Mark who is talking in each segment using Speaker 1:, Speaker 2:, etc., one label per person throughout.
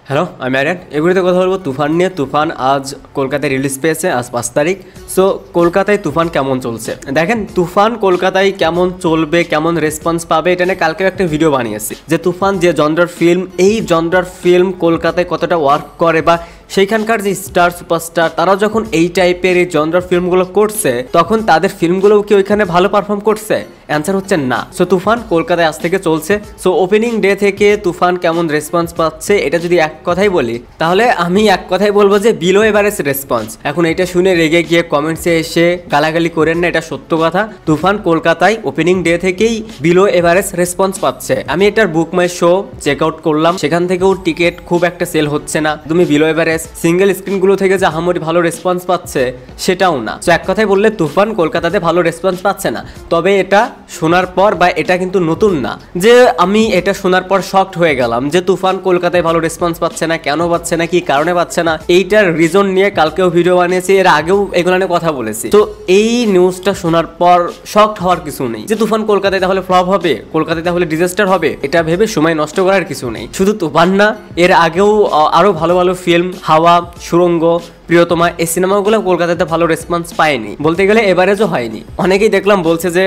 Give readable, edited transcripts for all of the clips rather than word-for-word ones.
Speaker 1: Hello, আমি আরিয়ান। এগুলিতে কথা বলবো তুফান নিয়ে। তুফান আজ কলকাতায় রিলিজ পেয়েছে, আজ 5 তারিখ। সো কলকাতায় তুফান কেমন চলছে দেখেন। তুফান কলকাতায় কেমন চলবে, কেমন রেসপন্স পাবে, এটা নিয়ে কালকেও একটা ভিডিও বানিয়েছি যে তুফান যে জনরার ফিল্ম, এই জনরার ফিল্ম কলকাতায় কতটা ওয়ার্ক করে বা সেইখানকার যে স্টার সুপারস্টার তারা যখন এই টাইপের এই জনরার ফিল্মগুলো করছে তখন তাদের ফিল্মগুলোও কি ওইখানে ভালো পারফর্ম করছে? অ্যান্সার হচ্ছে না। সো তুফান কলকাতায় আজ থেকে চলছে। সো ওপেনিং ডে থেকে তুফান কেমন রেসপন্স পাচ্ছে এটা যদি এক কথাই বলি তাহলে আমি এক কথাই বলবো যে বিলো এভারেজ রেসপন্স। এখন এটা শুনে রেগে গিয়ে কমেন্টসে এসে গালাগালি করেন না, এটা সত্য কথা। তুফান কলকাতায় ওপেনিং ডে থেকেই বিলো এভারেজ রেসপন্স পাচ্ছে। আমি এটার বুক মাই শো চেক আউট করলাম, সেখান থেকেও টিকিট খুব একটা সেল হচ্ছে না। তুমি বিলো এভারেজ সিঙ্গেল স্ক্রিনগুলো থেকে যে আহামরি ভালো রেসপন্স পাচ্ছে সেটাও না। তো এক কথায় বললে তুফান কলকাতাতে ভালো রেসপন্স পাচ্ছে না। তবে এটা শোনার পর বা এটা কিন্তু নতুন না যে আমি এটা শোনার পর শকড হয়ে গেলাম যে তুফান কলকাতায় ভালো রেসপন্স পাচ্ছে না, কেন পাচ্ছে না, কি কারণে পাচ্ছে না, এইটার রিজন নিয়ে কালকেও ভিডিও বানিয়েছি, এর আগেও এগুলো নিয়ে কথা বলেছি। তো এই নিউজটা শোনার পর শকড হওয়ার কিছু নেই যে তুফান কলকাতায় তাহলে ফ্লপ হবে, কলকাতায় তাহলে ডিজাস্টার হবে, এটা ভেবে সময় নষ্ট করার কিছু নেই। শুধু তুফান না, এর আগেও আরো ভালো ভালো ফিল্ম হাওয়া, সুরঙ্গ, প্রিয়তমা, এই সিনেমাগুলো কলকাতাতে ভালো রেসপন্স পায়নি, বলতে গেলে এভারেজও হয়নি। অনেকেই দেখলাম বলছে যে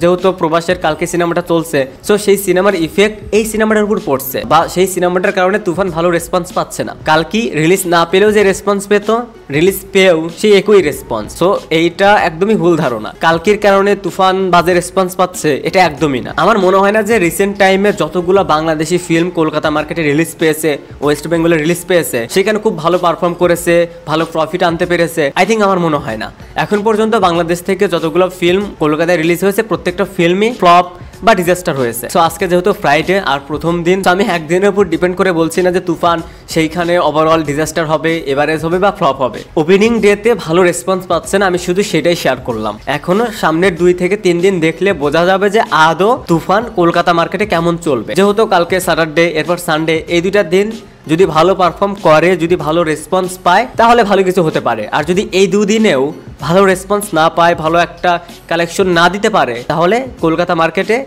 Speaker 1: যেহেতু প্রবাসের কালকে সিনেমাটা চলছে সো সেই সিনেমার ইফেক্ট এই সিনেমাটার উপর পড়ছে বা সেই সিনেমাটার কারণে তুফান ভালো রেসপন্স পাচ্ছে না। কালকে রিলিজ না পেলেও যে রেসপন্স পেত, রিলিজ পেয়েও সেই একই রেসপন্স। সো এইটা একদমই ভুল ধারণা। কালকের কারণে তুফান বাজে রেসপন্স পাচ্ছে এটা একদমই না। আমার মনে হয় না যে রিসেন্ট টাইমে যতগুলো বাংলাদেশি ফিল্ম কলকাতা মার্কেটে রিলিজ পেয়েছে, ওয়েস্ট বেঙ্গলে রিলিজ পেয়েছে, সেখানে খুব ভালো পারফর্ম করেছে, ভালো প্রফিট আনতে পেরেছে। আই থিঙ্ক আমার মনে হয় না এখন পর্যন্ত বাংলাদেশ থেকে যতগুলো ফিল্ম কলকাতায় রিলিজ হয়েছে প্রত্যেকটা ফিল্মই ফ্লপ বা ডিজাস্টার হয়েছে। সো আজকে যেহেতু ফ্রাইডে আর প্রথম দিন, তো আমি একদিনের উপর ডিপেন্ড করে বলছি না যে তুফান সেইখানে ওভারঅল ডিজাস্টার হবে, এভারেজ হবে বা ফ্লপ হবে। ওপেনিং ডেতে ভালো রেসপন্স পাচ্ছে না, আমি শুধু সেটাই শেয়ার করলাম। এখনো সামনের 2 থেকে 3 দিন দেখলে বোঝা যাবে যে আদৌ তুফান কলকাতা মার্কেটে কেমন চলবে। যেহেতু কালকে স্যাটারডে, এরপর সানডে, এই 2টা দিন যদি ভালো পারফর্ম করে, যদি ভালো রেসপন্স পায় তাহলে ভালো কিছু হতে পারে। আর যদি এই 2 দিনেও ভালো রেসপন্স না পায়, ভালো একটা কালেকশন না দিতে পারে, তাহলে কলকাতা মার্কেটে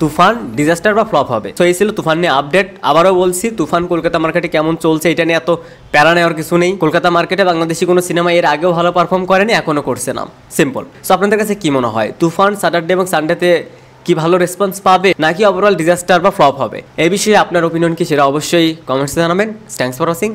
Speaker 1: তুফান ডিজাস্টার বা ফ্লপ হবে। তো এই ছিল তুফান নিয়ে আপডেট। আবারও বলছি, তুফান কলকাতা মার্কেটে কেমন চলছে এটা নিয়ে এত প্যারা নেওয়ার কিছু নেই। কলকাতা মার্কেটে বাংলাদেশি কোনো সিনেমা এর আগেও ভালো পারফর্ম করেনি, এখনো করছে না, সিম্পল। সো আপনাদের কাছে কি মনে হয়, তুফান স্যাটারডে এবং সানডেতে কি ভালো রেসপন্স পাবে নাকি ওভারঅল ডিজাস্টার বা ফ্লপ হবে? এই বিষয়ে আপনার ওপিনিয়ন কি সেটা অবশ্যই কমেন্টসে জানাবেন। Thanks for watching.